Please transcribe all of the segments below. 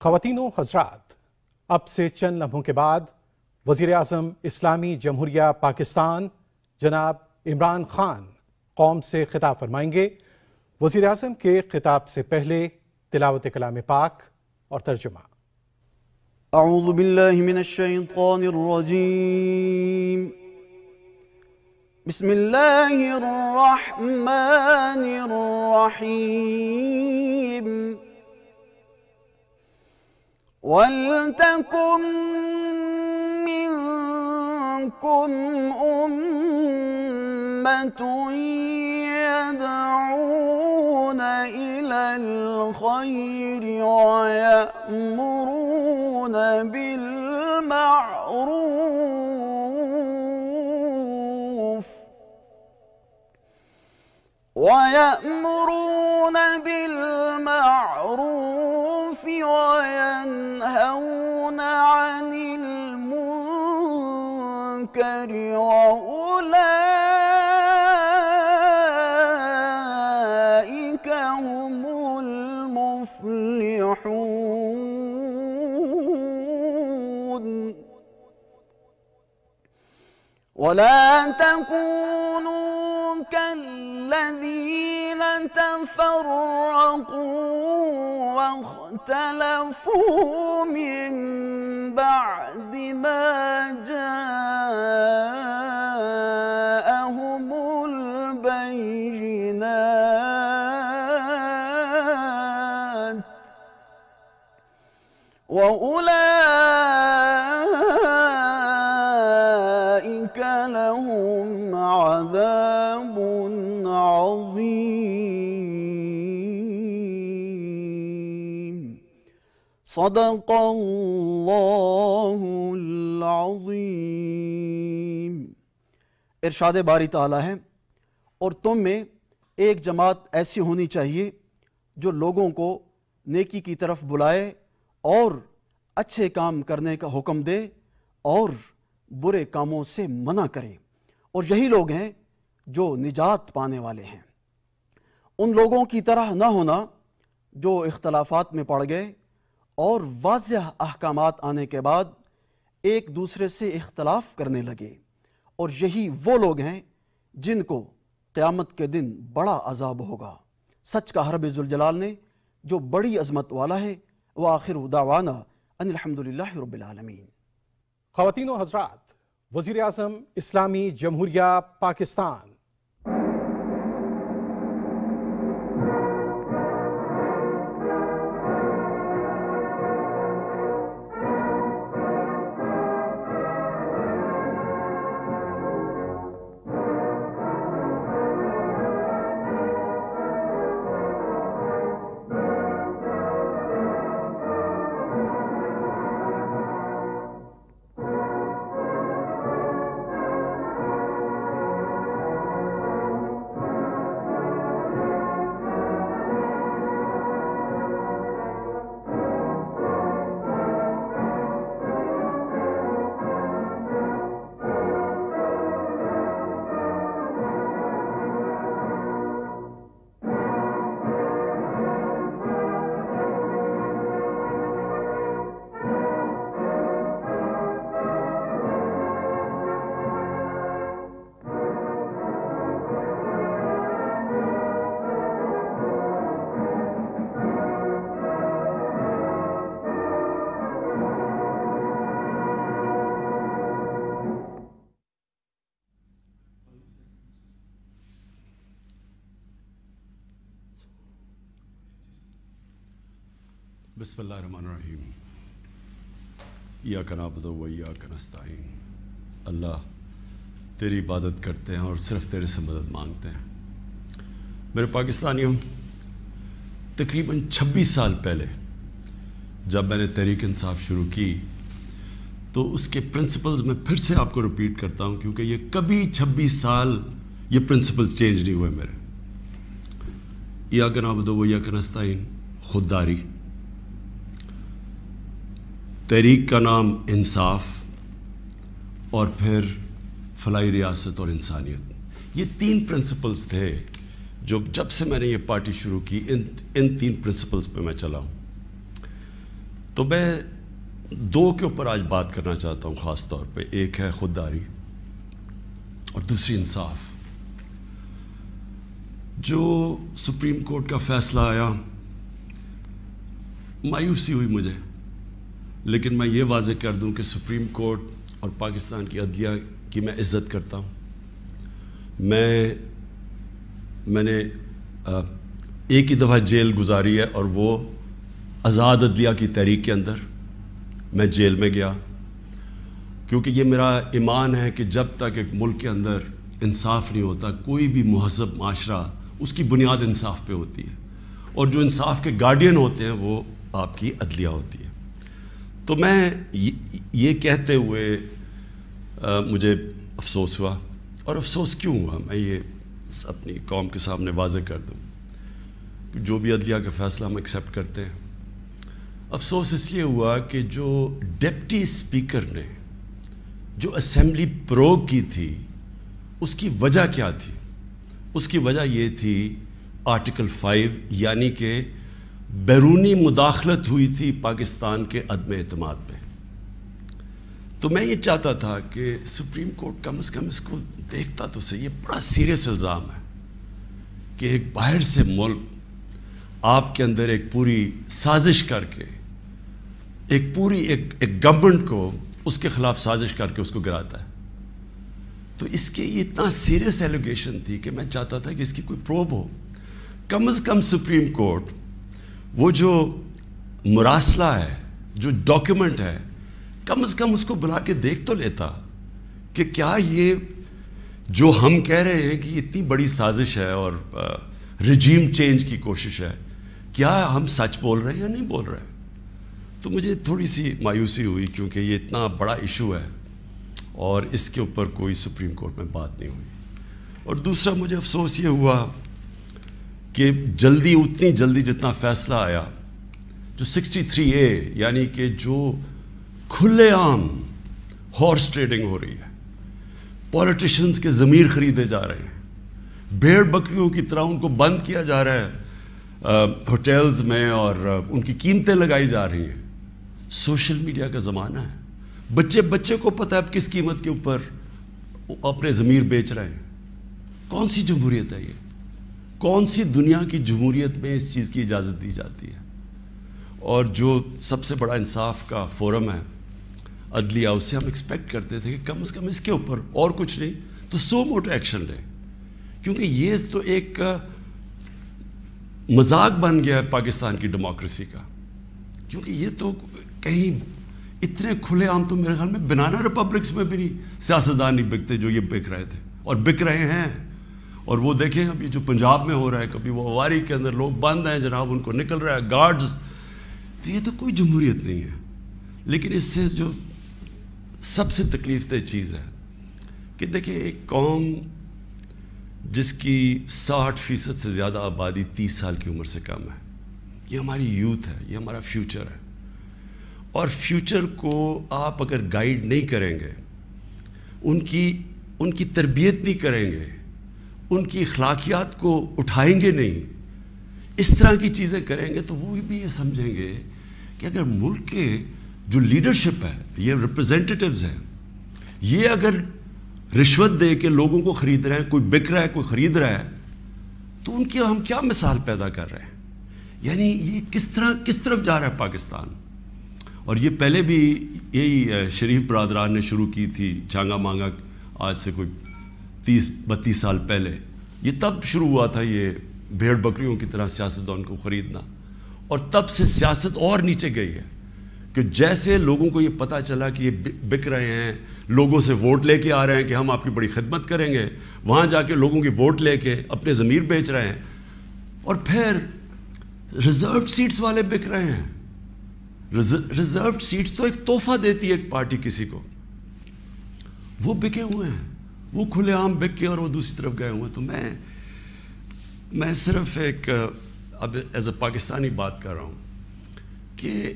خواتین و حضرات، اب سے چند لمحوں کے بعد وزیر اعظم اسلامی جمہوریہ پاکستان جناب عمران خان قوم سے خطاب فرمائیں گے۔ وزیر اعظم کے خطاب سے پہلے تلاوت کلام پاک اور ترجمہ۔ اعوذ باللہ من الشیطان الرجیم، بسم اللہ الرحمن الرحیم۔ وَلْتَكُن مِّنكُمْ أُمَّةٌ يَدْعُونَ إِلَى الْخَيْرِ وَيَأْمُرُونَ بالمعروف وينهون عن المنكر وأولئك هم المفلحون۔ ولا تكونوا كالذين تفرقوا واختلفوا من بعد ما جاءهم البينات وأولئك لهم عذاب عظيم۔ صدق اللہ العظیم۔ ارشاد باری تعالیٰ ہے، اور تم میں ایک جماعت ایسی ہونی چاہیے جو لوگوں کو نیکی کی طرف بلائے اور اچھے کام کرنے کا حکم دے اور برے کاموں سے منع کرے، اور یہی لوگ ہیں جو نجات پانے والے ہیں۔ ان لوگوں کی طرح نہ ہونا جو اختلافات میں پڑ گئے اور واضح احکامات آنے کے بعد ایک دوسرے سے اختلاف کرنے لگے، اور یہی وہ لوگ ہیں جن کو قیامت کے دن بڑا عذاب ہوگا۔ سچ کا رب ذوالجلال نے جو بڑی عظمت والا ہے۔ وآخر دعوانا ان الحمدللہ رب العالمین۔ خواتین و حضرات، وزیر اعظم اسلامی جمہوریہ پاکستان بسم اللہ الرحمن الرحیم۔ ایاک نعبد و ایاک نستعین۔ اللہ تیری عبادت کرتے ہیں اور صرف تیرے سے مدد مانگتے ہیں۔ میرے پاکستانیوں، تقریباً 26 سال پہلے جب میں نے تحریک انصاف شروع کی تو اس کے پرنسپلز میں پھر سے آپ کو ریپیٹ کرتا ہوں، کیونکہ یہ کبھی 26 سال یہ پرنسپل چینج نہیں ہوئے میرے۔ ایاک نعبد و ایاک نستعین، خودداری، تحریک کا نام انصاف، اور پھر فلاحی ریاست اور انسانیت۔ یہ 3 پرنسپلز تھے جو جب سے میں نے یہ پارٹی شروع کی ان 3 پرنسپلز پہ میں چلا ہوں۔ تو میں دو کے اوپر آج بات کرنا چاہتا ہوں خاص طور پہ. ایک ہے خودداری اور دوسری انصاف. جو سپریم کورٹ کا فیصلہ آیا مایوسی ہوئی مجھے، لیکن میں یہ واضح کر دوں کہ سپریم کورٹ اور پاکستان کی عدلیہ کی میں عزت کرتا ہوں. میں نے ایک ہی دفعہ جیل گزاری ہے اور وہ آزاد عدلیہ کی تحریک کے اندر میں جیل میں گیا، کیونکہ یہ میرا ایمان ہے کہ جب تک ایک ملک کے اندر انصاف نہیں ہوتا، کوئی بھی مہذب معاشرہ اس کی بنیاد انصاف پہ ہوتی ہے، اور جو انصاف کے گارڈین ہوتے ہیں وہ آپ کی عدلیہ ہوتی ہے. تو میں یہ کہتے ہوئے مجھے افسوس ہوا، اور افسوس کیوں ہوا میں یہ اپنی قوم کے سامنے واضح کر دوں. جو بھی عدلیہ کا فیصلہ ہم ایکسیپٹ کرتے ہیں، افسوس اس لیے ہوا کہ جو ڈپٹی اسپیکر نے جو اسمبلی پروگ کی تھی اس کی وجہ کیا تھی؟ اس کی وجہ یہ تھی آرٹیکل 5، یعنی کہ بیرونی مداخلت ہوئی تھی پاکستان کے عدم اعتماد پہ. تو میں یہ چاہتا تھا کہ سپریم کورٹ کم از کم اس کو دیکھتا تو صحیح. یہ بڑا سیریس الزام ہے کہ ایک باہر سے ملک آپ کے اندر ایک پوری سازش کر کے ایک گورنمنٹ کو اس کے خلاف سازش کر کے اس کو گراتا ہے. تو اس کے یہ اتنا سیریس ایلیگیشن تھی کہ میں چاہتا تھا کہ اس کی کوئی پروب ہو. کم از کم سپریم کورٹ وہ جو مراسلہ ہے، جو ڈاکیومنٹ ہے، کم از کم اس کو بلا کے دیکھ تو لیتا کہ کیا یہ جو ہم کہہ رہے ہیں کہ یہ اتنی بڑی سازش ہے اور رجیم چینج کی کوشش ہے، کیا ہم سچ بول رہے ہیں یا نہیں بول رہے ہیں. تو مجھے تھوڑی سی مایوسی ہوئی کیونکہ یہ اتنا بڑا ایشو ہے اور اس کے اوپر کوئی سپریم کورٹ میں بات نہیں ہوئی. اور دوسرا مجھے افسوس یہ ہوا کہ اتنی جلدی جتنا فیصلہ آیا، جو 63A یعنی کہ جو کھلے عام ہارس ٹریڈنگ ہو رہی ہے، پولیٹیشنز کے ضمیر خریدے جا رہے ہیں، بھیڑ بکریوں کی طرح ان کو بند کیا جا رہا ہے ہوٹلز میں اور ان کی قیمتیں لگائی جا رہی ہیں. سوشل میڈیا کا زمانہ ہے، بچے کو پتہ ہے اب کس قیمت کے اوپر اپنے ضمیر بیچ رہے ہیں. کون سی جمہوریت ہے یہ؟ کون سی دنیا کی جمہوریت میں اس چیز کی اجازت دی جاتی ہے؟ اور جو سب سے بڑا انصاف کا فورم ہے عدلیہ، اس سے ہم ایکسپیکٹ کرتے تھے کہ کم از کم اس کے اوپر اور کچھ نہیں تو سو موٹو ایکشن لے، کیونکہ یہ تو ایک مذاق بن گیا ہے پاکستان کی ڈیموکریسی کا. کیونکہ یہ تو کہیں اتنے کھلے عام تو میرے خیال میں بنانا ریپبلکس میں بھی نہیں سیاستدان نہیں بکتے جو یہ بک رہے تھے اور بک رہے ہیں. اور وہ دیکھیں ابھی جو پنجاب میں ہو رہا ہے، کبھی وہ اواری کے اندر لوگ بند ہیں جناب، ان کو نکل رہا ہے گارڈز. تو یہ تو کوئی جمہوریت نہیں ہے. لیکن اس سے جو سب سے تکلیف دہ چیز ہے کہ دیکھیں ایک قوم جس کی 60% سے زیادہ آبادی 30 سال کی عمر سے کم ہے، یہ ہماری یوتھ ہے، یہ ہمارا فیوچر ہے. اور فیوچر کو آپ اگر گائیڈ نہیں کریں گے، ان کی تربیت نہیں کریں گے، ان کی اخلاقیات کو اٹھائیں گے نہیں، اس طرح کی چیزیں کریں گے، تو وہ بھی یہ سمجھیں گے کہ اگر ملک کے جو لیڈرشپ ہے، یہ ریپرزینٹیٹیوز ہیں، یہ اگر رشوت دے کے لوگوں کو خرید رہے ہیں، کوئی بک رہا ہے کوئی خرید رہا ہے، تو ان کی ہم کیا مثال پیدا کر رہے ہیں؟ یعنی یہ کس طرف جا رہا ہے پاکستان. اور یہ پہلے بھی یہی شریف برادران نے شروع کی تھی چانگا مانگا، آج سے کوئی 30-32 سال پہلے. یہ تب شروع ہوا تھا یہ بھیڑ بکریوں کی طرح سیاستدان کو خریدنا، اور تب سے سیاست اور نیچے گئی ہے کہ جیسے لوگوں کو یہ پتہ چلا کہ یہ بک رہے ہیں، لوگوں سے ووٹ لے کے آ رہے ہیں کہ ہم آپ کی بڑی خدمت کریں گے، وہاں جا کے لوگوں کی ووٹ لے کے اپنے ضمیر بیچ رہے ہیں، اور پھر ریزروڈ سیٹس والے بک رہے ہیں. ریزروڈ سیٹس تو ایک تحفہ دیتی ہے ایک پارٹی کسی کو، وہ بکے ہوئے ہیں، وہ کھلے عام بک کے اور وہ دوسری طرف گئے ہوئے ہیں. تو میں صرف ایک اب ایز اے پاکستانی بات کر رہا ہوں کہ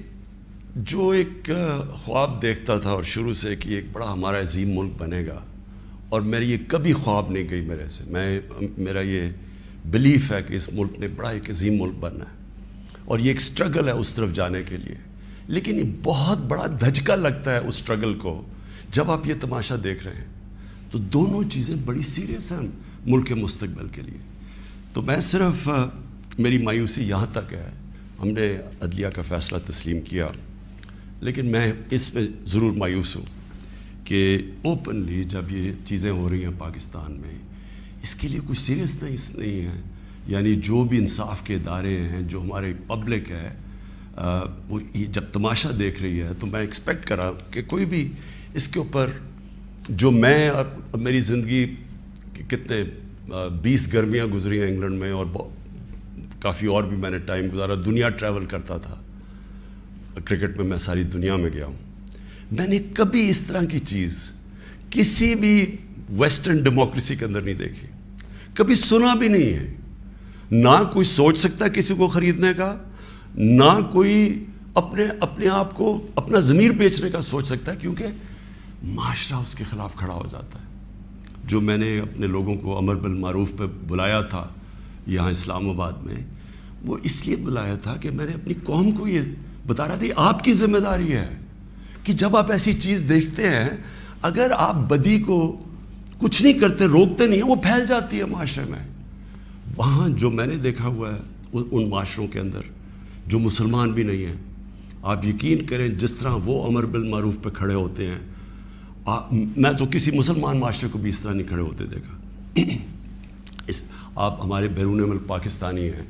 جو ایک خواب دیکھتا تھا اور شروع سے کہ ایک بڑا ہمارا عظیم ملک بنے گا، اور میری یہ کبھی خواب نہیں گئی میرے سے، میرا یہ بلیف ہے کہ اس ملک نے بڑا ایک عظیم ملک بننا ہے، اور یہ ایک سٹرگل ہے اس طرف جانے کے لیے. لیکن یہ بہت بڑا دھچکا لگتا ہے اس اسٹرگل کو جب آپ یہ تماشا دیکھ رہے ہیں. تو دونوں چیزیں بڑی سیریس ہیں ملک کے مستقبل کے لیے. تو میں صرف میری مایوسی یہاں تک ہے. ہم نے عدلیہ کا فیصلہ تسلیم کیا, لیکن میں اس میں ضرور مایوس ہوں کہ اوپنلی جب یہ چیزیں ہو رہی ہیں پاکستان میں, اس کے لیے کوئی سیریسنس نہیں ہے. یعنی جو بھی انصاف کے ادارے ہیں, جو ہمارے پبلک ہے, وہ یہ جب تماشا دیکھ رہی ہے تو میں ایکسپیکٹ کرا کہ کوئی بھی اس کے اوپر, جو میں میری زندگی کتنے 20 گرمیاں گزری ہیں انگلینڈ میں, اور کافی اور بھی میں نے ٹائم گزارا, دنیا ٹریول کرتا تھا, کرکٹ میں ساری دنیا میں گیا ہوں. میں نے کبھی اس طرح کی چیز کسی بھی ویسٹرن ڈیموکریسی کے اندر نہیں دیکھی, کبھی سنا بھی نہیں ہے. نہ کوئی سوچ سکتا کسی کو خریدنے کا, نہ کوئی اپنے آپ کو اپنا ضمیر بیچنے کا سوچ سکتا ہے, کیونکہ معاشرہ اس کے خلاف کھڑا ہو جاتا ہے. جو میں نے اپنے لوگوں کو امر بالمعروف پہ بلایا تھا یہاں اسلام آباد میں, وہ اس لیے بلایا تھا کہ میں نے اپنی قوم کو یہ بتا رہا تھا آپ کی ذمہ داری ہے کہ جب آپ ایسی چیز دیکھتے ہیں, اگر آپ بدی کو کچھ نہیں کرتے, روکتے نہیں ہیں, وہ پھیل جاتی ہے معاشرے میں. وہاں جو میں نے دیکھا ہوا ہے ان معاشروں کے اندر جو مسلمان بھی نہیں ہیں, آپ یقین کریں جس طرح وہ امر بالمعروف پہ کھڑے ہوتے ہیں, میں تو کسی مسلمان معاشرے کو بھی اس طرح نہیں کھڑے ہوتے دیکھا. آپ ہمارے بیرون ملک پاکستانی ہیں,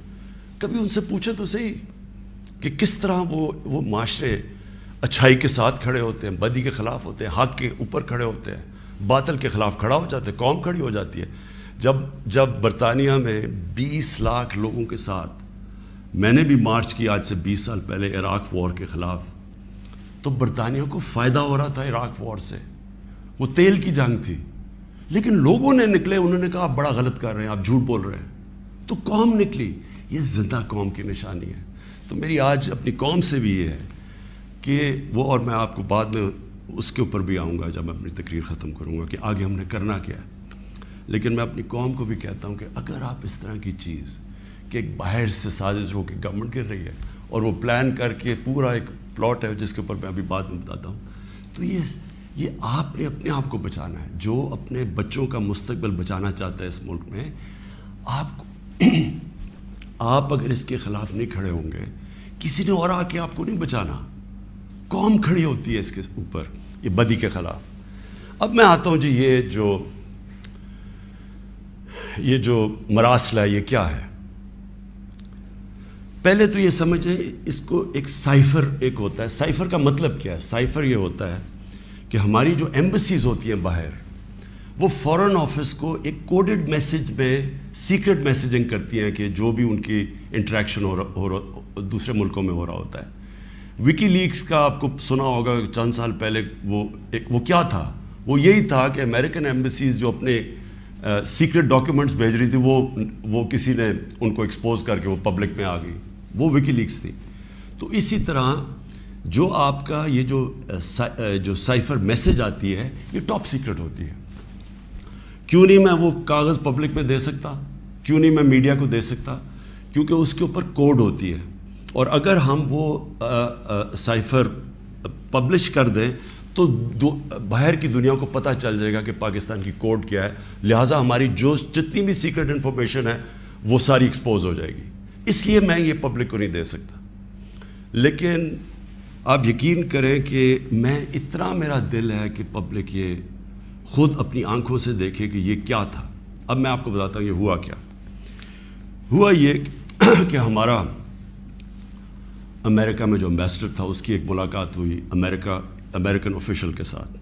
کبھی ان سے پوچھے تو صحیح کہ کس طرح وہ معاشرے اچھائی کے ساتھ کھڑے ہوتے ہیں, بدی کے خلاف ہوتے ہیں, حق کے اوپر کھڑے ہوتے ہیں, باطل کے خلاف کھڑا ہو جاتے ہیں, قوم کھڑی ہو جاتی ہے. جب برطانیہ میں 20 لاکھ لوگوں کے ساتھ میں نے بھی مارچ کی آج سے 20 سال پہلے عراق وار کے خلاف, تو برطانیہ کو فائدہ ہو رہا تھا عراق وار سے, وہ تیل کی جنگ تھی, لیکن لوگوں نے نکلے, انہوں نے کہا آپ بڑا غلط کر رہے ہیں, آپ جھوٹ بول رہے ہیں, تو قوم نکلی. یہ زندہ قوم کی نشانی ہے. تو میری آج اپنی قوم سے بھی یہ ہے کہ وہ, اور میں آپ کو بعد میں اس کے اوپر بھی آؤں گا جب میں اپنی تقریر ختم کروں گا کہ آگے ہم نے کرنا کیا ہے, لیکن میں اپنی قوم کو بھی کہتا ہوں کہ اگر آپ اس طرح کی چیز کہ ایک باہر سے سازش ہو کے گورنمنٹ گر رہی ہے اور وہ پلان کر کے پورا ایک پلاٹ ہے جس کے اوپر میں ابھی بعد میں بتاتا ہوں, تو یہ آپ نے اپنے آپ کو بچانا ہے. جو اپنے بچوں کا مستقبل بچانا چاہتا ہے اس ملک میں, آپ اگر اس کے خلاف نہیں کھڑے ہوں گے, کسی نے اور آ کے آپ کو نہیں بچانا. قوم کھڑی ہوتی ہے اس کے اوپر, یہ بدی کے خلاف. اب میں آتا ہوں جی, یہ جو مراسلہ ہے یہ کیا ہے. پہلے تو یہ سمجھیں اس کو ایک سائفر ایک ہوتا ہے. سائفر کا مطلب کیا ہے؟ سائفر یہ ہوتا ہے کہ ہماری جو ایمبیسیز ہوتی ہیں باہر, وہ فورن آفس کو ایک کوڈڈ میسج میں سیکرٹ میسیجنگ کرتی ہیں کہ جو بھی ان کی انٹریکشن دوسرے ملکوں میں ہو رہا ہوتا ہے. وکی لیکس کا آپ کو سنا ہوگا چند سال پہلے, وہ کیا تھا؟ وہ یہی تھا کہ امریکن ایمبیسیز جو اپنے سیکرٹ ڈاکیومنٹس بھیج رہی تھی, وہ کسی نے ان کو ایکسپوز کر کے وہ پبلک میں آ گئی, وہ وکی لیکس تھی. تو اسی طرح جو آپ کا یہ جو سائفر میسج آتی ہے, یہ ٹاپ سیکرٹ ہوتی ہے. کیوں نہیں میں وہ کاغذ پبلک میں دے سکتا, کیوں نہیں میں میڈیا کو دے سکتا؟ کیونکہ اس کے اوپر کوڈ ہوتی ہے, اور اگر ہم وہ سائفر پبلش کر دیں تو باہر کی دنیا کو پتہ چل جائے گا کہ پاکستان کی کوڈ کیا ہے, لہٰذا ہماری جتنی بھی سیکرٹ انفارمیشن ہے وہ ساری ایکسپوز ہو جائے گی. اس لیے میں یہ پبلک کو نہیں دے سکتا. لیکن آپ یقین کریں کہ میں اتنا میرا دل ہے کہ پبلک یہ خود اپنی آنکھوں سے دیکھے کہ یہ کیا تھا. اب میں آپ کو بتاتا ہوں یہ ہوا کیا. ہوا یہ کہ ہمارا امریکہ میں جو امبیسڈر تھا اس کی ایک ملاقات ہوئی امریکن آفیشل کے ساتھ.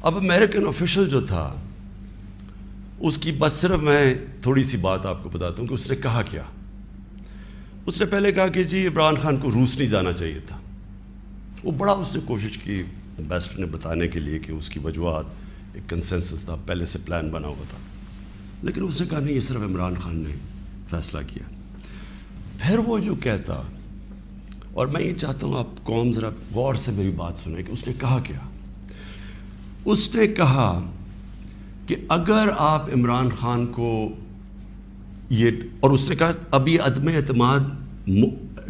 اب امریکن آفیشل جو تھا اس کی بس صرف میں تھوڑی سی بات آپ کو بتاتا ہوں کہ اس نے کہا کیا. اس نے پہلے کہا کہ جی عمران خان کو روس نہیں جانا چاہیے تھا. وہ بڑا اس نے کوشش کی امبیسڈر نے بتانے کے لیے کہ اس کی وجوہات, ایک کنسنسس تھا, پہلے سے پلان بنا ہوا تھا, لیکن اس نے کہا نہیں, یہ صرف عمران خان نے فیصلہ کیا. پھر وہ جو کہتا, اور میں یہ چاہتا ہوں آپ قوم ذرا غور سے میری بات سنیں کہ اس نے کہا کیا. اس نے کہا کہ اگر آپ عمران خان کو یہ, اور اس نے کہا ابھی عدم اعتماد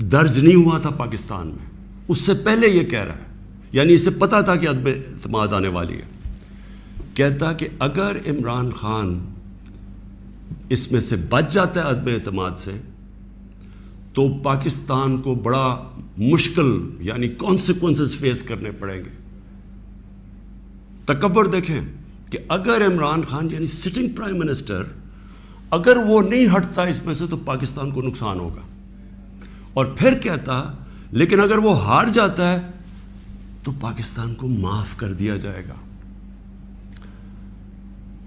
درج نہیں ہوا تھا پاکستان میں, اس سے پہلے یہ کہہ رہا ہے، یعنی اسے پتہ تھا کہ عدم اعتماد آنے والی ہے. کہتا کہ اگر عمران خان اس میں سے بچ جاتا ہے عدم اعتماد سے تو پاکستان کو بڑا مشکل یعنی کانسیکوینسز فیس کرنے پڑیں گے. تکبر دیکھیں کہ اگر عمران خان یعنی سٹنگ پرائم منسٹر اگر وہ نہیں ہٹتا اس میں سے تو پاکستان کو نقصان ہوگا. اور پھر کہتا لیکن اگر وہ ہار جاتا ہے تو پاکستان کو معاف کر دیا جائے گا.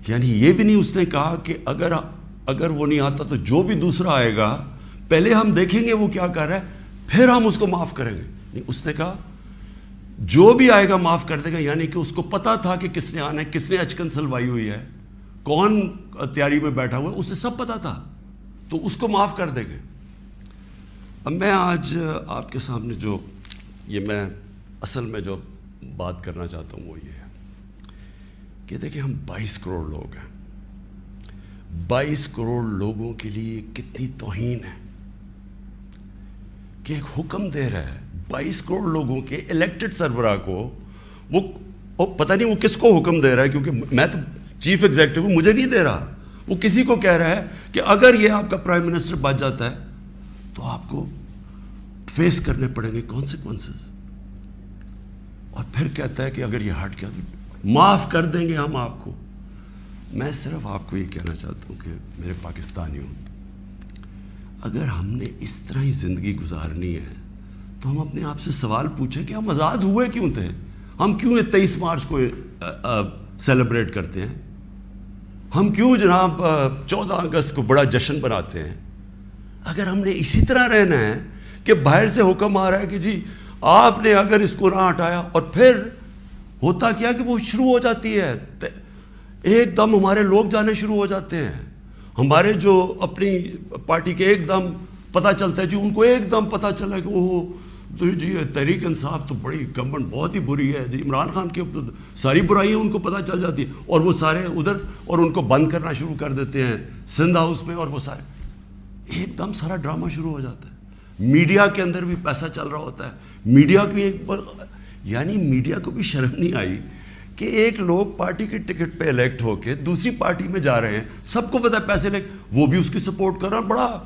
یعنی یہ بھی نہیں اس نے کہا کہ اگر وہ نہیں آتا تو جو بھی دوسرا آئے گا پہلے ہم دیکھیں گے وہ کیا کر رہا ہے پھر ہم اس کو معاف کریں گے. نہیں، اس نے کہا جو بھی آئے گا معاف کر دے گا. یعنی کہ اس کو پتا تھا کہ کس نے آنا ہے، کس نے اچکن سلوائی ہوئی ہے، کون تیاری میں بیٹھا ہوا ہے، اسے سب پتا تھا، تو اس کو معاف کر دیں گے. اب میں آج آپ کے سامنے جو میں اصل میں جو بات کرنا چاہتا ہوں وہ یہ ہے کہ دیکھیں ہم 22 کروڑ لوگ ہیں. 22 کروڑ لوگوں کے لیے کتنی توہین ہے کہ ایک حکم دے رہا ہے 22 کروڑ لوگوں کے الیکٹڈ سربراہ کو. وہ پتہ نہیں وہ کس کو حکم دے رہا ہے، کیونکہ میں تو چیف ایگزیکٹو ہوں، مجھے نہیں دے رہا. وہ کسی کو کہہ رہا ہے کہ اگر یہ آپ کا پرائم منسٹر بچ جاتا ہے تو آپ کو فیس کرنے پڑیں گے کانسیکوینسز. اور پھر کہتا ہے کہ اگر یہ ہٹ گیا تو معاف کر دیں گے ہم آپ کو. میں صرف آپ کو یہ کہنا چاہتا ہوں کہ میرے پاکستانیوں، اگر ہم نے اس طرح ہی زندگی گزارنی ہے تو ہم اپنے آپ سے سوال پوچھیں کہ ہم آزاد ہوئے کیوں تھے؟ ہم کیوں 23 مارچ کو سیلیبریٹ کرتے ہیں؟ ہم کیوں جناب 14 اگست کو بڑا جشن بناتے ہیں؟ اگر ہم نے اسی طرح رہنا ہے کہ باہر سے حکم آ رہا ہے کہ جی آپ نے اگر اس کو نہ ہٹایا، اور پھر ہوتا کیا کہ وہ شروع ہو جاتی ہے ایک دم ہمارے لوگ جانے شروع ہو جاتے ہیں. ہمارے جو اپنی پارٹی کے ایک دم پتہ چلتا ہے جی ان کو ایک دم پتہ چلا کہ وہ تو جی تحریک انصاف تو بڑی گورنمنٹ بہت ہی بری ہے جی، عمران خان کے ساری برائیاں ان کو پتہ چل جاتی ہیں اور وہ سارے ادھر اور ان کو بند کرنا شروع کر دیتے ہیں سندھ ہاؤس میں، اور وہ سارے ایک دم سارا ڈرامہ شروع ہو جاتا ہے. میڈیا کے اندر بھی پیسہ چل رہا ہوتا ہے. میڈیا کی یعنی میڈیا کو بھی شرم نہیں آئی کہ ایک لوگ پارٹی کے ٹکٹ پہ الیکٹ ہو کے دوسری پارٹی میں جا رہے ہیں، سب کو پتہ ہے پیسے لے، وہ بھی اس کی سپورٹ کر رہا ہے، بڑا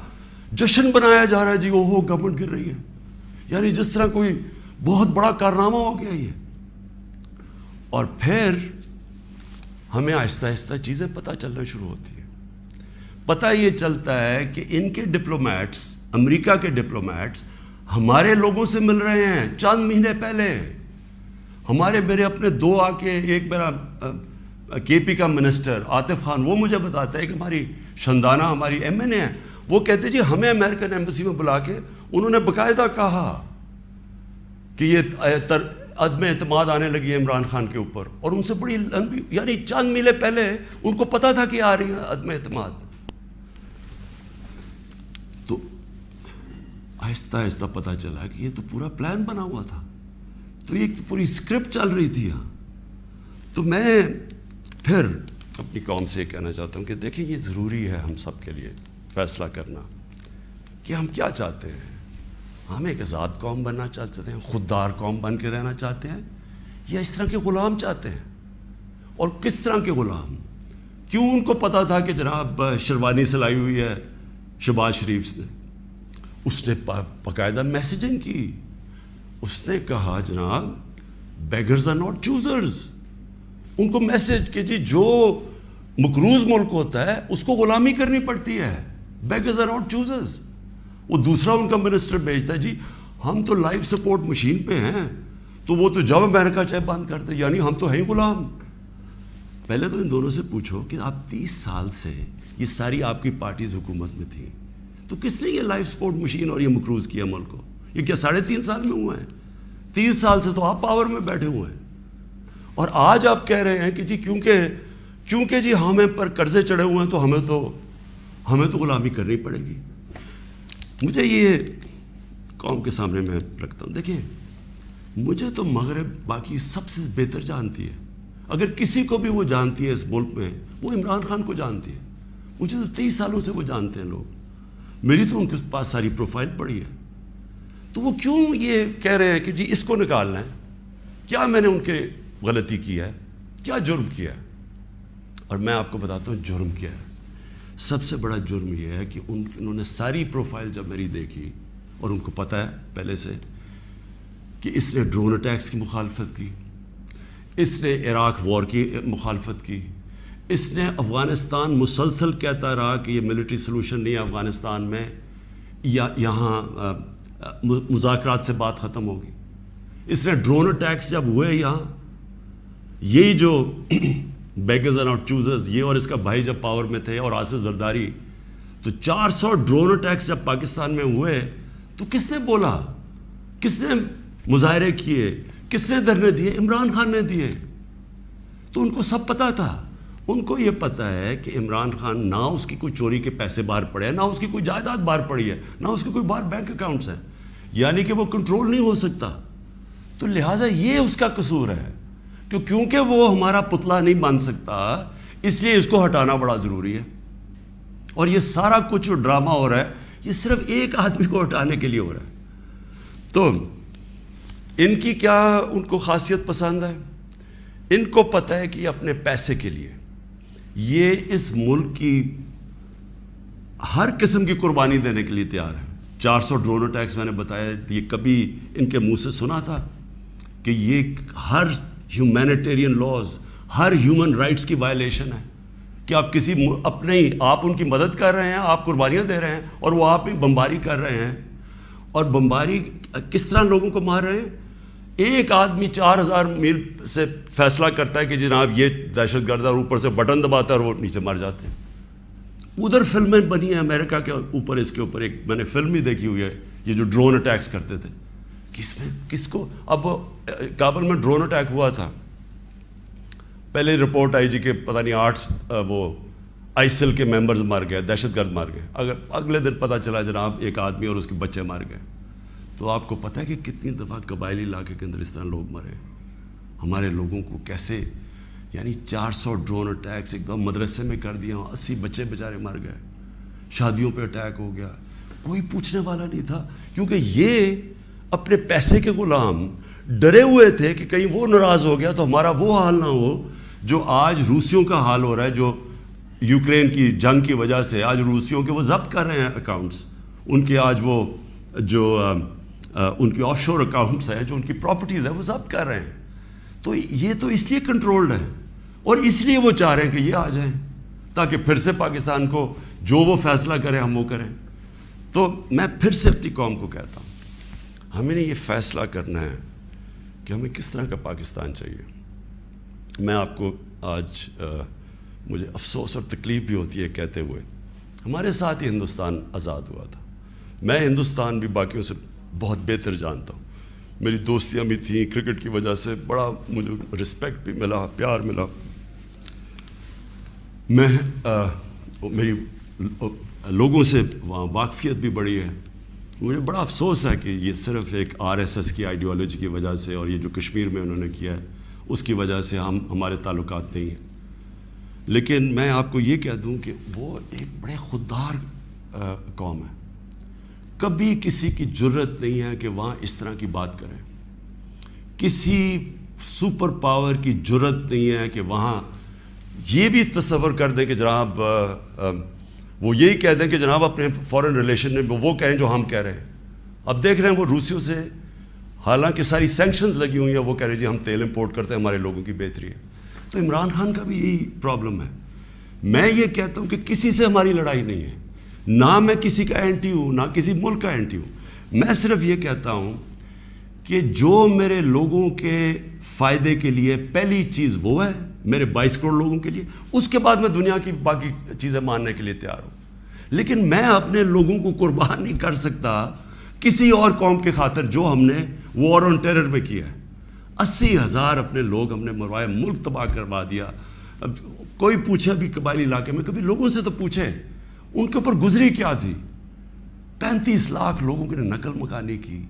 جشن بنایا جا رہا ہے جی وہ گورنمنٹ گر رہی ہے، یعنی جس طرح کوئی بہت بڑا کارنامہ ہو گیا یہ. اور پھر ہمیں آہستہ آہستہ چیزیں پتہ چلنا شروع ہوتی ہیں. پتہ یہ چلتا ہے کہ ان کے ڈپلومیٹس، امریکہ کے ڈپلومیٹس ہمارے لوگوں سے مل رہے ہیں. چند مہینے پہلے میرے اپنے 2 آ کے، ایک میرا کے پی کا منسٹر عاطف خان، وہ مجھے بتاتا ہے کہ ہماری شندانہ ہماری ایم این اے ہیں، وہ کہتے جی ہمیں امریکن ایمبیسی میں بلا کے انہوں نے باقاعدہ کہا کہ یہ عدم اعتماد آنے لگی ہے عمران خان کے اوپر، اور ان سے بڑی لمبی یعنی چند مہینے پہلے ان کو پتہ تھا کہ آ رہی ہے عدم اعتماد. تو آہستہ آہستہ پتہ چلا کہ یہ تو پورا پلان بنا ہوا تھا، تو یہ پوری اسکرپٹ چل رہی تھی یہاں. تو میں پھر اپنی قوم سے یہ کہنا چاہتا ہوں کہ دیکھیں یہ ضروری ہے ہم سب کے لیے فیصلہ کرنا کہ ہم کیا چاہتے ہیں. ہم ایک آزاد قوم بننا چاہتے ہیں، خوددار قوم بن کے رہنا چاہتے ہیں، یا اس طرح کے غلام چاہتے ہیں؟ اور کس طرح کے غلام؟ کیوں ان کو پتہ تھا کہ جناب شیروانی سلائی ہوئی ہے شہباز شریف نے؟ اس نے باقاعدہ میسیجنگ کی. اس نے کہا جناب بیگرز آر ناٹ چوزرز. ان کو میسیج کہ جی جو مقروض ملک ہوتا ہے اس کو غلامی کرنی پڑتی ہے. Beggars are not choosers. وہ دوسرا ان کا منسٹر بھیجتا ہے جی ہم تو لائف سپورٹ مشین پہ ہیں، تو وہ تو جب امریکہ چاہے بند کرتے، یعنی ہم تو ہیں غلام. پہلے تو ان دونوں سے پوچھو کہ آپ 30 سال سے یہ ساری آپ کی پارٹیز حکومت میں تھیں، تو کس نے یہ لائف سپورٹ مشین اور یہ مقروض کیا ملک کو؟ یہ کیا 3.5 سال میں ہوا ہے؟ 30 سال سے تو آپ پاور میں بیٹھے ہوئے ہیں، اور آج آپ کہہ رہے ہیں کہ جی کیونکہ جی ہمیں پر قرضے چڑھے ہوئے ہیں تو ہمیں تو غلامی کرنی پڑے گی. مجھے یہ قوم کے سامنے میں رکھتا ہوں. دیکھیں مجھے تو مغرب باقی سب سے بہتر جانتی ہے. اگر کسی کو بھی وہ جانتی ہے اس ملک میں، وہ عمران خان کو جانتی ہے. مجھے تو 23 سالوں سے وہ جانتے ہیں لوگ. میری تو ان کے پاس ساری پروفائل پڑی ہے. تو وہ کیوں یہ کہہ رہے ہیں کہ جی اس کو نکالنا ہے؟ کیا میں نے ان کے غلطی کی ہے؟ کیا جرم کیا ہے؟ اور میں آپ کو بتاتا ہوں جرم کیا ہے. سب سے بڑا جرم یہ ہے کہ انہوں نے ساری پروفائل جب میری دیکھی، اور ان کو پتہ ہے پہلے سے کہ اس نے ڈرون اٹیکس کی مخالفت کی، اس نے عراق وار کی مخالفت کی، اس نے افغانستان مسلسل کہتا رہا کہ یہ ملٹری سلوشن نہیں ہے افغانستان میں، یا یہاں مذاکرات سے بات ختم ہوگی. اس نے ڈرون اٹیکس جب ہوئے یہاں، یہی جو بیگرز اینڈ آؤٹ چوزرز، یہ اور اس کا بھائی جب پاور میں تھے اور آصف زرداری، تو 400 ڈرون اٹیکس جب پاکستان میں ہوئے تو کس نے بولا؟ کس نے مظاہرے کیے؟ کس نے دھرنے دیے؟ عمران خان نے دیے. تو ان کو سب پتہ تھا. ان کو یہ پتہ ہے کہ عمران خان نہ اس کی کوئی چوری کے پیسے باہر پڑے ہیں، نہ اس کی کوئی جائیداد باہر پڑی ہے، نہ اس کے کوئی باہر بینک اکاؤنٹس ہیں، یعنی کہ وہ کنٹرول نہیں ہو سکتا. تو لہٰذا یہ اس کا قصور ہے کہ کیونکہ وہ ہمارا پتلا نہیں بن سکتا، اس لیے اس کو ہٹانا بڑا ضروری ہے. اور یہ سارا کچھ جو ڈرامہ ہو رہا ہے یہ صرف ایک آدمی کو ہٹانے کے لیے ہو رہا ہے. تو ان کی کیا ان کو خاصیت پسند ہے؟ ان کو پتہ ہے کہ یہ اپنے پیسے کے لیے یہ اس ملک کی ہر قسم کی قربانی دینے کے لیے تیار ہے. 400 ڈرون اٹیکس میں نے بتایا، یہ کبھی ان کے منہ سے سنا تھا کہ یہ ہر ہیومینیٹیرین لاز، ہر ہیومن رائٹس کی وائلیشن ہے کہ آپ کسی اپنے ہی آپ ان کی مدد کر رہے ہیں، آپ قربانیاں دے رہے ہیں، اور وہ آپ ہی بمباری کر رہے ہیں. اور بمباری کس طرح لوگوں کو مار رہے ہیں؟ ایک آدمی 4000 میل سے فیصلہ کرتا ہے کہ جناب یہ دہشت گرد، اور اوپر سے بٹن دباتا ہے اور وہ نیچے مر جاتے ہیں. ادھر فلمیں بنی ہیں امریکہ کے اوپر، اس کے اوپر ایک میں نے فلم بھی دیکھی ہوئی ہے، یہ جو ڈرون اٹیکس کرتے تھے. کس میں کس کو؟ اب کابل میں ڈرون اٹیک ہوا تھا، پہلے رپورٹ آئی جی کہ پتہ نہیں 8 وہ آئسل کے ممبرز مر گئے، دہشت گرد مر گئے. اگلے دن پتہ چلا جناب ایک آدمی اور اس کے بچے مر گئے. تو آپ کو پتہ ہے کہ کتنی دفعہ قبائلی علاقے کے اندر اس طرح لوگ مرے، ہمارے لوگوں کو کیسے، یعنی 400 ڈرون اٹیکس ایک دم مدرسے میں کر دیا، 80 بچے بیچارے مر گئے، شادیوں پہ اٹیک ہو گیا، کوئی پوچھنے والا نہیں تھا. کیونکہ یہ اپنے پیسے کے غلام ڈرے ہوئے تھے کہ کہیں وہ ناراض ہو گیا تو ہمارا وہ حال نہ ہو جو آج روسیوں کا حال ہو رہا ہے، جو یوکرین کی جنگ کی وجہ سے آج روسیوں کے وہ ضبط کر رہے ہیں اکاؤنٹس، ان کے آج وہ جو ان کی آف شور اکاؤنٹس ہیں، جو ان کی پراپرٹیز ہیں، وہ ضبط کر رہے ہیں. تو یہ تو اس لیے کنٹرولڈ ہے، اور اس لیے وہ چاہ رہے ہیں کہ یہ آ جائیں تاکہ پھر سے پاکستان کو جو وہ فیصلہ کریں ہم وہ کریں. تو میں پھر سے اپنی قوم کو کہتا ہوں، ہمیں نے یہ فیصلہ کرنا ہے کہ ہمیں کس طرح کا پاکستان چاہیے. میں آپ کو آج مجھے افسوس اور تکلیف بھی ہوتی ہے کہتے ہوئے، ہمارے ساتھ ہی ہندوستان آزاد ہوا تھا. میں ہندوستان بھی باقیوں سے بہت بہتر جانتا ہوں، میری دوستیاں بھی تھیں، کرکٹ کی وجہ سے بڑا مجھے رسپیکٹ بھی ملا، پیار ملا. میں میری لوگوں سے وہاں واقفیت بھی بڑی ہے. مجھے بڑا افسوس ہے کہ یہ صرف ایک RSS کی آئیڈیالوجی کی وجہ سے اور یہ جو کشمیر میں انہوں نے کیا ہے اس کی وجہ سے ہمارے تعلقات نہیں ہیں. لیکن میں آپ کو یہ کہہ دوں کہ وہ ایک بڑے خوددار قوم ہے. کبھی کسی کی جرت نہیں ہے کہ وہاں اس طرح کی بات کریں. کسی سپر پاور کی جرت نہیں ہے کہ وہاں یہ بھی تصور کر دیں کہ جناب وہ یہی کہہ دیں کہ جناب اپنے فورن ریلیشن میں وہ کہیں جو ہم کہہ رہے ہیں. اب دیکھ رہے ہیں وہ روسیوں سے حالانکہ ساری سینکشنز لگی ہوئی ہیں، وہ کہہ رہے ہیں جی ہم تیل امپورٹ کرتے ہیں، ہمارے لوگوں کی بہتری ہے. تو عمران خان کا بھی یہی پرابلم ہے. میں یہ کہتا ہوں کہ کسی سے ہماری لڑائی نہیں ہے، نہ میں کسی کا اینٹی ہوں نہ کسی ملک کا اینٹی ہوں. میں صرف یہ کہتا ہوں کہ جو میرے لوگوں کے فائدے کے لیے پہلی چیز وہ ہے، میرے 22 کروڑ لوگوں کے لیے، اس کے بعد میں دنیا کی باقی چیزیں ماننے کے لیے تیار ہوں. لیکن میں اپنے لوگوں کو قربان نہیں کر سکتا کسی اور قوم کے خاطر جو ہم نے وار آن ٹیرر میں کیا ہے. 80,000 اپنے لوگ ہم نے مروائے، ملک تباہ کروا دیا. اب کوئی پوچھے بھی قبائلی علاقے میں، کبھی لوگوں سے تو پوچھیں ان کے اوپر گزری کیا تھی. 35 لاکھ لوگوں نے نقل مکانی کی.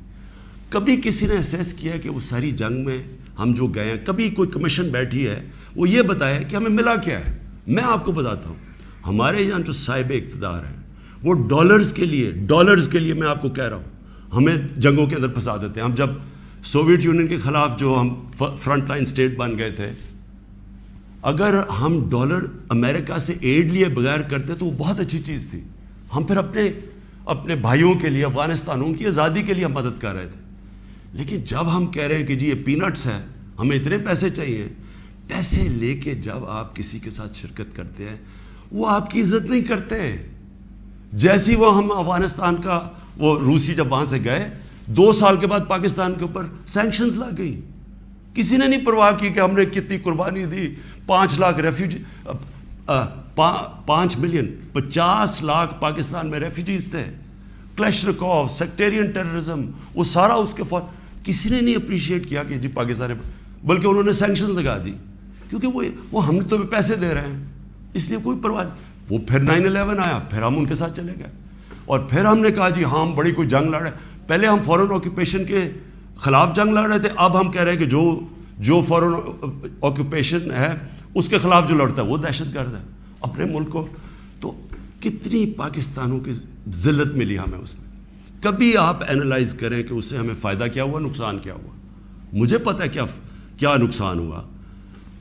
کبھی کسی نے اسیس کیا کہ وہ ساری جنگ میں ہم جو گئے ہیں، کبھی کوئی کمیشن بیٹھی ہے وہ یہ بتایا کہ ہمیں ملا کیا ہے؟ میں آپ کو بتاتا ہوں، ہمارے یہاں جو صاحب اقتدار ہیں وہ ڈالرز کے لیے میں آپ کو کہہ رہا ہوں، ہمیں جنگوں کے اندر پھنسا دیتے ہیں. ہم جب سوویت یونین کے خلاف جو ہم فرنٹ لائن اسٹیٹ بن گئے تھے, اگر ہم ڈالر امریکہ سے ایڈ لیے بغیر کرتے تو وہ بہت اچھی چیز تھی. ہم پھر اپنے بھائیوں کے لیے, افغانستانوں کی آزادی کے لیے ہم مدد کر رہے تھے. لیکن جب ہم کہہ رہے ہیں کہ جی یہ پینٹس ہے, ہمیں اتنے پیسے چاہیے, پیسے لے کے جب آپ کسی کے ساتھ شرکت کرتے ہیں وہ آپ کی عزت نہیں کرتے. جیسی وہ ہم افغانستان کا وہ روسی جب وہاں سے گئے 2 سال کے بعد پاکستان کے اوپر سینکشنز لگ گئی. کسی نے نہیں پرواہ کی کہ ہم نے کتنی قربانی دی. 5 لاکھ ریفیوجی 5 ملین 50 لاکھ پاکستان میں ریفیوجیز تھے. کلیشنکوف, سیکٹیرین ٹیررزم, وہ سارا اس کے کسی نے نہیں اپریشیٹ کیا کہ جی پاکستان, بلکہ انہوں نے سینکشنز لگا دی کیونکہ وہ ہم تو پیسے دے رہے ہیں, اس لیے کوئی پرواہ نہیں. وہ پھر 9/11 آیا, پھر ہم ان کے ساتھ چلے گئے اور پھر ہم نے کہا جی ہاں ہم بڑی کوئی جنگ لڑ رہے ہیں. پہلے ہم فورن آکوپیشن کے خلاف جنگ لڑ رہے تھے, اب ہم کہہ رہے ہیں کہ جو فورن آکوپیشن ہے اس کے خلاف جو لڑتا ہے وہ دہشت گرد ہے اپنے ملک کو. تو کتنی پاکستانوں کی ذلت ملی ہمیں اس میں. کبھی آپ اینالائز کریں کہ اس سے ہمیں فائدہ کیا ہوا, نقصان کیا ہوا. مجھے پتہ ہے کیا نقصان ہوا,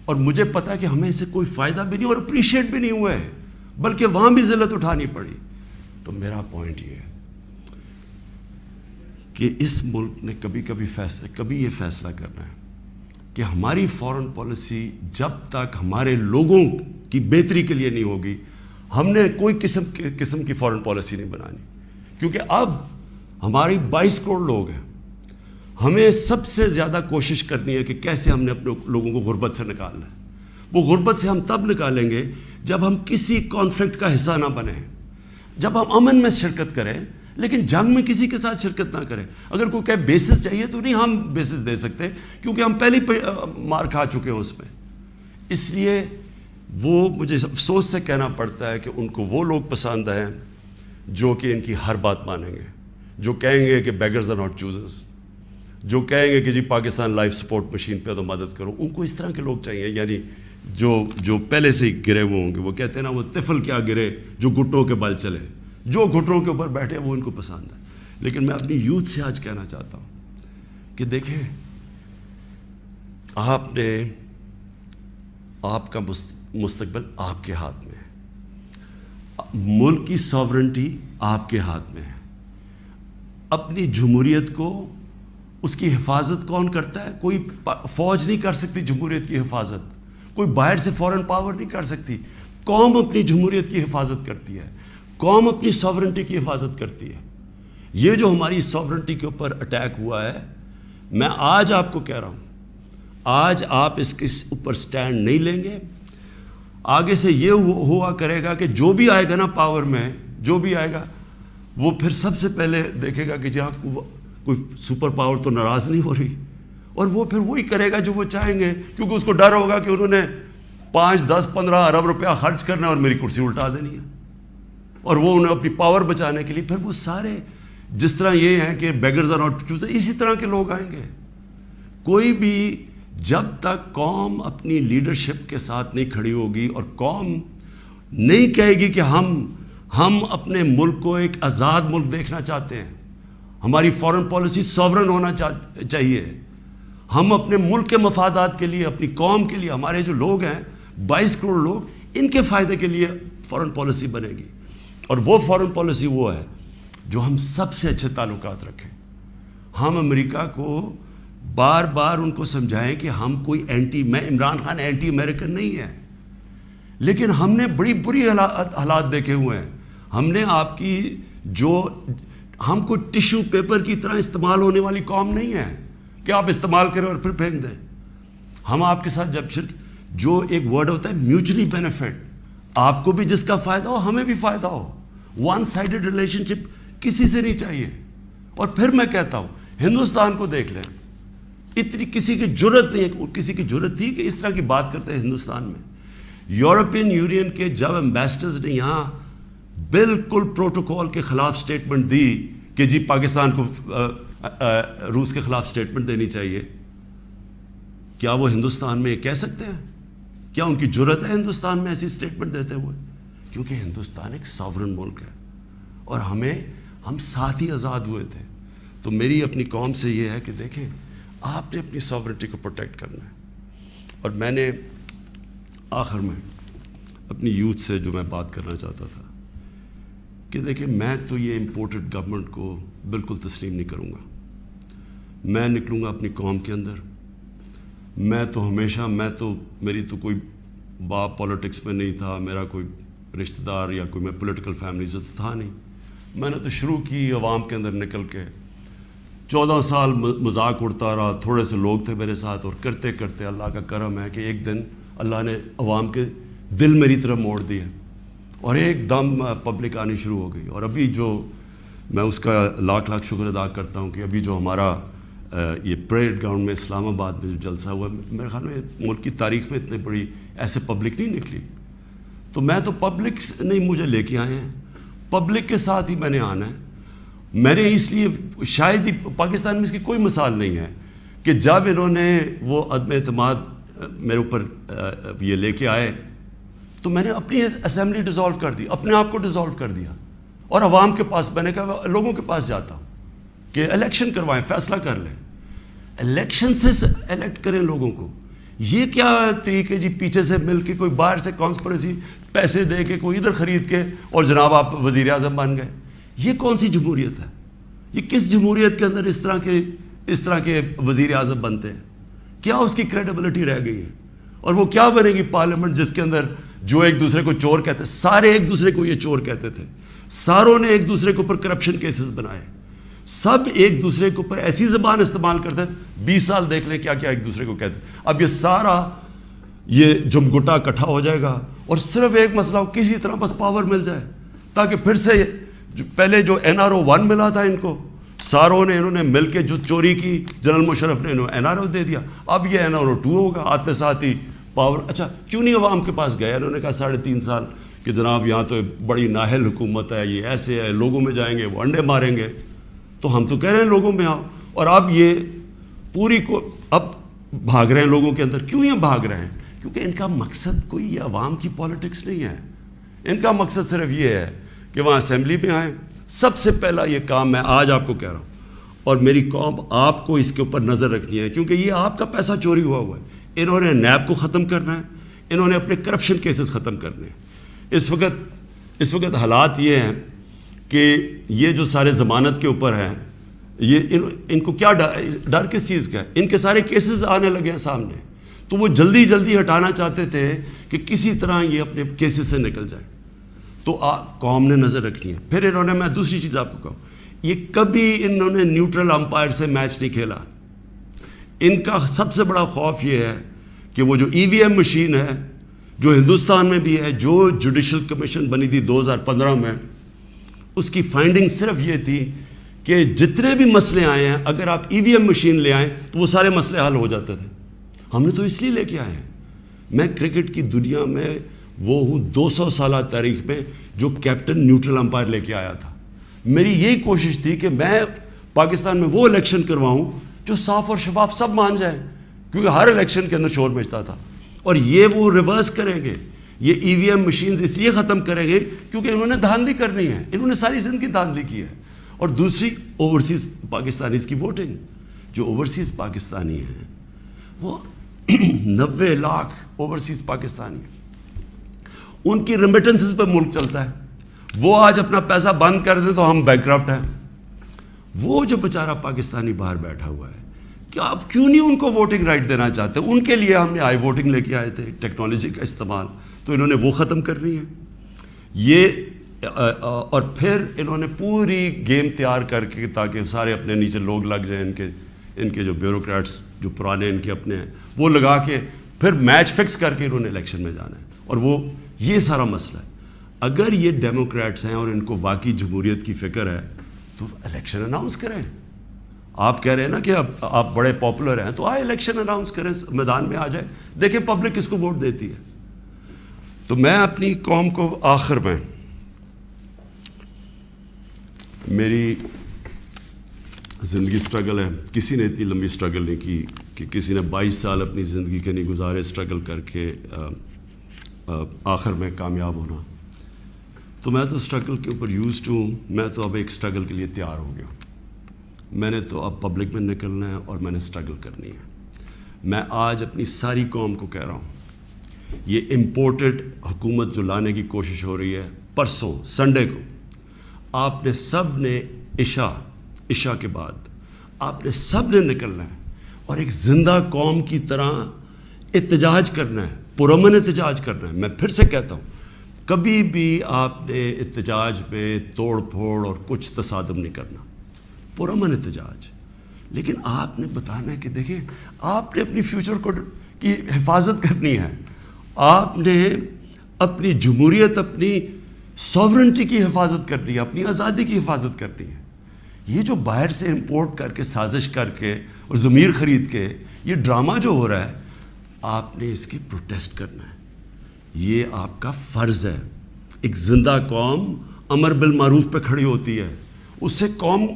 اور مجھے پتہ ہے کہ ہمیں اس سے کوئی فائدہ بھی نہیں اور اپریشیٹ بھی نہیں ہوا ہے, بلکہ وہاں بھی ذلت اٹھانی پڑی. تو میرا پوائنٹ یہ ہے کہ اس ملک نے کبھی یہ فیصلہ کرنا ہے کہ ہماری فورن پالیسی جب تک ہمارے لوگوں کی بہتری کے لیے نہیں ہوگی, ہم نے کوئی قسم کی فورن پالیسی نہیں بنانی. کیونکہ اب ہماری 22 کروڑ لوگ ہیں, ہمیں سب سے زیادہ کوشش کرنی ہے کہ کیسے ہم نے اپنے لوگوں کو غربت سے نکالنا ہے. وہ غربت سے ہم تب نکالیں گے جب ہم کسی کانفلکٹ کا حصہ نہ بنیں, جب ہم امن میں شرکت کریں لیکن جنگ میں کسی کے ساتھ شرکت نہ کریں. اگر کوئی کہے بیسس چاہیے تو نہیں ہم بیسس دے سکتے, کیونکہ ہم پہلے مار کھا چکے ہیں اس میں. اس لیے وہ مجھے افسوس سے کہنا پڑتا ہے کہ ان کو وہ لوگ پسند ہیں جو کہ ان کی ہر بات مانیں گے, جو کہیں گے کہ بیگرز آر ناٹ چوزرز, جو کہیں گے کہ جی پاکستان لائف سپورٹ مشین پہ تو مدد کرو. ان کو اس طرح کے لوگ چاہیے, یعنی جو پہلے سے ہی گرے ہوئے ہوں گے. وہ کہتے ہیں نا وہ طفل کیا گرے جو گھٹنوں کے بل چلے, جو گھٹنوں کے اوپر بیٹھے وہ ان کو پسند ہے. لیکن میں اپنی یوتھ سے آج کہنا چاہتا ہوں کہ دیکھیں, آپ کا مستقبل آپ کے ہاتھ میں ہے, ملک کی ساورنٹی آپ کے ہاتھ میں ہے. اپنی جمہوریت کو, اس کی حفاظت کون کرتا ہے؟ کوئی فوج نہیں کر سکتی جمہوریت کی حفاظت, کوئی باہر سے فورن پاور نہیں کر سکتی. قوم اپنی جمہوریت کی حفاظت کرتی ہے, قوم اپنی ساورنٹی کی حفاظت کرتی ہے. یہ جو ہماری ساورنٹی کے اوپر اٹیک ہوا ہے, میں آج آپ کو کہہ رہا ہوں, آج آپ اس کے اوپر سٹینڈ نہیں لیں گے, آگے سے یہ ہوا کرے گا کہ جو بھی آئے گا نا پاور میں, جو بھی آئے گا وہ پھر سب سے پہلے دیکھے گا کہ جی آپ کو کوئی سپر پاور تو ناراض نہیں ہو رہی, اور وہ پھر وہی کرے گا جو وہ چاہیں گے, کیونکہ اس کو ڈر ہوگا کہ انہوں نے 5, 10, 15 ارب روپیہ خرچ کرنا ہے اور میری کرسی الٹا دینی ہے. اور وہ انہیں اپنی پاور بچانے کے لیے پھر وہ سارے جس طرح یہ ہیں کہ بیگرز آر ناٹ چوزرز, اسی طرح کے لوگ آئیں گے. کوئی بھی جب تک قوم اپنی لیڈرشپ کے ساتھ نہیں کھڑی ہوگی اور قوم نہیں کہے گی کہ ہم اپنے ملک کو ایک آزاد ملک دیکھنا چاہتے ہیں, ہماری فورن پالیسی ساورن ہونا چاہیے, ہم اپنے ملک کے مفادات کے لیے, اپنی قوم کے لیے, ہمارے جو لوگ ہیں 22 کروڑ لوگ, ان کے فائدے کے لیے فورن پالیسی بنے گی. اور وہ فورن پالیسی وہ ہے جو ہم سب سے اچھے تعلقات رکھیں. ہم امریکہ کو بار بار ان کو سمجھائیں کہ ہم کوئی میں عمران خان اینٹی امریکن نہیں ہے, لیکن ہم نے بڑی بری حالات دیکھے ہوئے ہیں. ہم نے آپ کی ہم کوئی ٹیشو پیپر کی طرح استعمال ہونے والی قوم نہیں ہے کہ آپ استعمال کریں اور پھر پھینک دیں. ہم آپ کے ساتھ جو ایک ورڈ ہوتا ہے میوچلی بینیفٹ, آپ کو بھی جس کا فائدہ ہو ہمیں بھی فائدہ ہو. ون سائیڈڈ ریلیشن شپ کسی سے نہیں چاہیے. اور پھر میں کہتا ہوں ہندوستان کو دیکھ لیں, اتنی کسی کی جرت نہیں ہے, کسی کی جرت تھی کہ اس طرح کی بات کرتے ہیں ہندوستان میں. یورپین یونین کے جب ایمبیسڈرز نے یہاں بالکل پروٹوکول کے خلاف سٹیٹمنٹ دی کہ جی پاکستان کو روس کے خلاف سٹیٹمنٹ دینی چاہیے, کیا وہ ہندوستان میں یہ کہہ سکتے ہیں؟ کیا ان کی جرت ہے ہندوستان میں ایسی سٹیٹمنٹ دیتے ہوئے؟ کیونکہ ہندوستان ایک ساورن ملک ہے اور ہم ساتھ ہی آزاد ہوئے تھے. تو میری اپنی قوم سے یہ ہے کہ دیکھیں آپ نے اپنی ساورنٹی کو پروٹیکٹ کرنا ہے. اور میں نے آخر میں اپنی یوتھ سے جو میں بات کرنا چاہتا تھا کہ دیکھیں میں تو یہ امپورٹڈ گورنمنٹ کو بالکل تسلیم نہیں کروں گا. میں نکلوں گا اپنی قوم کے اندر. میں تو ہمیشہ میری تو کوئی باپ پولیٹکس میں نہیں تھا, میرا کوئی رشتہ دار یا کوئی میں پولیٹیکل فیملی سے تو تھا نہیں. میں نے تو شروع کی عوام کے اندر نکل کے 14 سال مذاق اڑتا رہا. تھوڑے سے لوگ تھے میرے ساتھ, اور کرتے کرتے اللہ کا کرم ہے کہ ایک دن اللہ نے عوام کے دل میری طرف موڑ دیے اور ایک دم پبلک آنی شروع ہو گئی. اور ابھی جو میں اس کا لاکھ لاکھ شکر ادا کرتا ہوں کہ ابھی جو ہمارا یہ پریڈ گراؤنڈ میں اسلام آباد میں جو جلسہ ہوا, میرے خیال میں ملک کی تاریخ میں اتنی بڑی ایسے پبلک نہیں نکلی. تو میں تو پبلک نہیں مجھے لے کے آئے ہیں, پبلک کے ساتھ ہی میں نے آنا ہے. میں نے اس لیے شاید ہی پاکستان میں اس کی کوئی مثال نہیں ہے کہ جب انہوں نے وہ عدم اعتماد میرے اوپر یہ لے کے آئے تو میں نے اپنی اسمبلی ڈیزالو کر دی, اپنے آپ کو ڈیزالو کر دیا, اور عوام کے پاس میں نے کہا لوگوں کے پاس جاتا ہوں کہ الیکشن کروائیں, فیصلہ کر لیں, الیکشن سے الیکٹ کریں لوگوں کو. یہ کیا طریقے جی پیچھے سے مل کے کوئی باہر سے کانسپریسی پیسے دے کے کوئی ادھر خرید کے اور جناب آپ وزیر اعظم بن گئے. یہ کون سی جمہوریت ہے؟ یہ کس جمہوریت کے اندر اس طرح کے وزیر اعظم بنتے ہیں؟ کیا اس کی کریڈیبلٹی رہ گئی ہے؟ اور وہ کیا بنے گی پارلیمنٹ جس کے اندر جو ایک دوسرے کو چور کہتے, سارے ایک دوسرے کو یہ چور کہتے تھے, ساروں نے ایک دوسرے کے اوپر کرپشن کیسز بنائے, سب ایک دوسرے کے اوپر ایسی زبان استعمال کرتے تھے. 20 سال دیکھ لیں کیا کیا ایک دوسرے کو کہتے. اب یہ سارا یہ جمگٹا اکٹھا ہو جائے گا اور صرف ایک مسئلہ ہو, کسی طرح بس پاور مل جائے تاکہ پھر سے پہلے جو NRO 1 ملا تھا ان کو, ساروں نے انہوں نے مل کے جو چوری کی, جنرل مشرف نے انہوں NRO دے دیا. اب یہ NRO 2 ہوگا, آتے ساتھ ہی پاور. اچھا کیوں نہیں عوام کے پاس گیا؟ انہوں نے کہا 3.5 سال کہ جناب یہاں تو بڑی نااہل حکومت ہے, یہ ایسے ہے, لوگوں میں جائیں گے وہ انڈے ماریں گے. تو ہم تو کہہ رہے ہیں لوگوں میں آؤ, اور اب یہ پوری کو اب بھاگ رہے ہیں لوگوں کے اندر. کیوں یہ بھاگ رہے ہیں؟ کیونکہ ان کا مقصد کوئی یہ عوام کی پالیٹکس نہیں ہے. ان کا مقصد صرف یہ ہے کہ وہاں اسمبلی میں آئیں. سب سے پہلا یہ کام میں آج آپ کو کہہ رہا ہوں, اور میری قوم آپ کو اس کے اوپر نظر رکھنی ہے, کیونکہ یہ آپ کا پیسہ چوری ہوا ہے. انہوں نے نیب کو ختم کرنا ہے, انہوں نے اپنے کرپشن کیسز ختم کرنے ہیں. اس وقت حالات یہ ہیں کہ یہ جو سارے ضمانت کے اوپر ہیں, یہ ان کو کیا ڈر کس چیز کا ہے؟ ان کے سارے کیسز آنے لگے ہیں سامنے, تو وہ جلدی جلدی ہٹانا چاہتے تھے کہ کسی طرح یہ اپنے کیسز سے نکل جائے. تو قوم نے نظر رکھنی ہے. پھر انہوں نے, میں دوسری چیز آپ کو کہوں, یہ کبھی انہوں نے نیوٹرل امپائر سے میچ نہیں کھیلا. ان کا سب سے بڑا خوف یہ ہے کہ وہ جو EVM مشین ہے جو ہندوستان میں بھی ہے, جو جوڈیشل کمیشن بنی تھی 2015 میں, اس کی فائنڈنگ صرف یہ تھی کہ جتنے بھی مسئلے آئے ہیں اگر آپ EVM مشین لے آئیں تو وہ سارے مسئلے حل ہو جاتے تھے. ہم نے تو اس لیے لے کے آئے ہیں. میں کرکٹ کی دنیا میں وہ ہوں 200 سالہ تاریخ میں جو کیپٹن نیوٹرل امپائر لے کے آیا تھا. میری یہی کوشش تھی کہ میں پاکستان میں وہ الیکشن کرواؤں جو صاف اور شفاف سب مان جائیں, کیونکہ ہر الیکشن کے اندر شور مچتا تھا. اور یہ وہ ریورس کریں گے, یہ EVM مشینز اس لیے ختم کریں گے کیونکہ انہوں نے دھاندلی کرنی ہے. انہوں نے ساری زندگی دھاندلی کی ہے. اور دوسری اوورسیز پاکستانیز کی ووٹنگ, جو اوورسیز پاکستانی ہیں وہ 90 لاکھ اوورسیز پاکستانی ہیں, ان کی ریمیٹنسز پہ ملک چلتا ہے. وہ آج اپنا پیسہ بند کر دے تو ہم بینکرپٹ ہیں. وہ جو بیچارہ پاکستانی باہر بیٹھا ہوا ہے, کیا آپ کیوں نہیں ان کو ووٹنگ رائٹ دینا چاہتے؟ ان کے لیے ہم نے آئی ووٹنگ لے کے آئے تھے, ٹیکنالوجی کا استعمال, تو انہوں نے وہ ختم کرنی ہے. یہ اور پھر انہوں نے پوری گیم تیار کر کے تاکہ سارے اپنے نیچے لوگ لگ جائیں, ان کے جو بیوروکریٹس جو پرانے ان کے اپنے ہیں وہ لگا کے پھر میچ فکس کر کے انہوں نے الیکشن میں جانا ہے. اور وہ یہ سارا مسئلہ ہے. اگر یہ ڈیموکریٹس ہیں اور ان کو واقعی جمہوریت کی فکر ہے تو الیکشن اناؤنس کریں. آپ کہہ رہے ہیں نا کہ اب آپ بڑے پاپولر ہیں, تو الیکشن اناؤنس کریں, میدان میں آ جائیں, دیکھیں پبلک کس کو ووٹ دیتی ہے. تو میں اپنی قوم کو آخر میں, میری زندگی سٹرگل ہے, کسی نے اتنی لمبی سٹرگل نہیں کی کہ کسی نے 22 سال اپنی زندگی کے نہیں گزارے سٹرگل کر کے آخر میں کامیاب ہونا. تو میں تو سٹرگل کے اوپر یوزڈ ہوں. میں تو اب ایک سٹرگل کے لیے تیار ہو گیا ہوں. میں نے تو اب پبلک میں نکلنا ہے اور میں نے اسٹرگل کرنی ہے. میں آج اپنی ساری قوم کو کہہ رہا ہوں، یہ امپورٹڈ حکومت جو لانے کی کوشش ہو رہی ہے، پرسوں سنڈے کو آپ نے سب نے عشاء کے بعد آپ نے سب نے نکلنا ہے اور ایک زندہ قوم کی طرح احتجاج کرنا ہے، پرامن احتجاج کرنا ہے. میں پھر سے کہتا ہوں، کبھی بھی آپ نے احتجاج میں توڑ پھوڑ اور کچھ تصادم نہیں کرنا، پرامن احتجاج. لیکن آپ نے بتانا ہے کہ دیکھیں، آپ نے اپنی فیوچر کو کی حفاظت کرنی ہے، آپ نے اپنی جمہوریت، اپنی سوورنٹی کی حفاظت کرنی ہے، اپنی آزادی کی حفاظت کرنی ہے. یہ جو باہر سے امپورٹ کر کے سازش کر کے اور ضمیر خرید کے یہ ڈرامہ جو ہو رہا ہے، آپ نے اس کی پروٹیسٹ کرنا ہے. یہ آپ کا فرض ہے. ایک زندہ قوم امر بالمعروف پہ کھڑی ہوتی ہے، اس سے قوم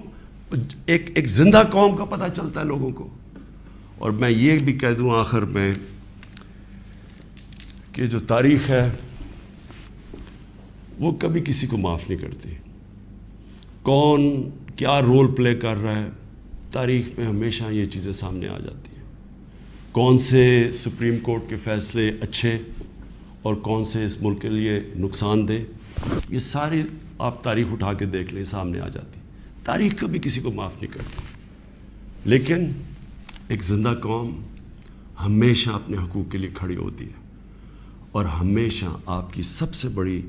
ایک زندہ قوم کا پتہ چلتا ہے لوگوں کو. اور میں یہ بھی کہہ دوں آخر میں کہ جو تاریخ ہے وہ کبھی کسی کو معاف نہیں کرتی. کون کیا رول پلے کر رہا ہے، تاریخ میں ہمیشہ یہ چیزیں سامنے آ جاتی ہیں. کون سے سپریم کورٹ کے فیصلے اچھے اور کون سے اس ملک کے لیے نقصان دہ، یہ ساری آپ تاریخ اٹھا کے دیکھ لیں، سامنے آ جاتی. تاریخ کبھی کسی کو معاف نہیں کرتی. لیکن ایک زندہ قوم ہمیشہ اپنے حقوق کے لیے کھڑی ہوتی ہے، اور ہمیشہ آپ کی سب سے بڑی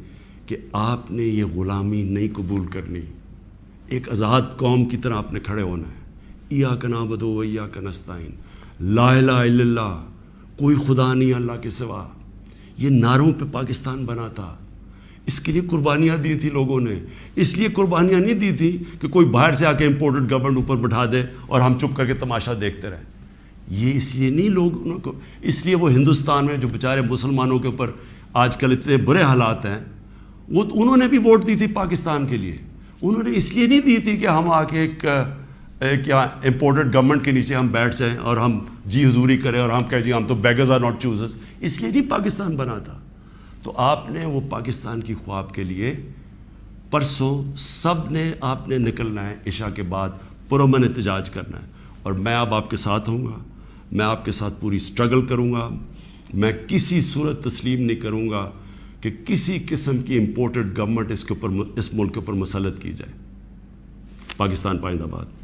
کہ آپ نے یہ غلامی نہیں قبول کرنی. ایک آزاد قوم کی طرح آپ نے کھڑے ہونا ہے. ایاک نعبد و ایاک نستعین، لا الہ الا اللہ، کوئی خدا نہیں اللہ کے سوا. یہ نعروں پہ پاکستان بنا تھا. اس کے لیے قربانیاں دی تھی لوگوں نے. اس لیے قربانیاں نہیں دی تھی کہ کوئی باہر سے آ کے امپورٹڈ گورنمنٹ اوپر بٹھا دے اور ہم چپ کر کے تماشا دیکھتے رہیں. یہ اس لیے نہیں لوگوں کو، اس لیے وہ ہندوستان میں جو بیچارے مسلمانوں کے اوپر آج کل اتنے برے حالات ہیں، وہ انہوں نے بھی ووٹ دی تھی پاکستان کے لیے. انہوں نے اس لیے نہیں دی تھی کہ ہم آ کے ایک امپورٹڈ گورنمنٹ کے نیچے ہم بیٹھ جائیں اور ہم جی حضوری کریں اور ہم کہیں جی ہم تو بیگرز آر ناٹ چوزرز. اس لیے نہیں پاکستان بنا تھا. تو آپ نے وہ پاکستان کی خواب کے لیے پرسوں سب نے آپ نے نکلنا ہے، عشاء کے بعد پرامن احتجاج کرنا ہے. اور میں اب آپ کے ساتھ ہوں گا، میں آپ کے ساتھ پوری سٹرگل کروں گا. میں کسی صورت تسلیم نہیں کروں گا کہ کسی قسم کی امپورٹڈ گورنمنٹ اس ملک کے اوپر مسلط کی جائے. پاکستان پائندہ باد.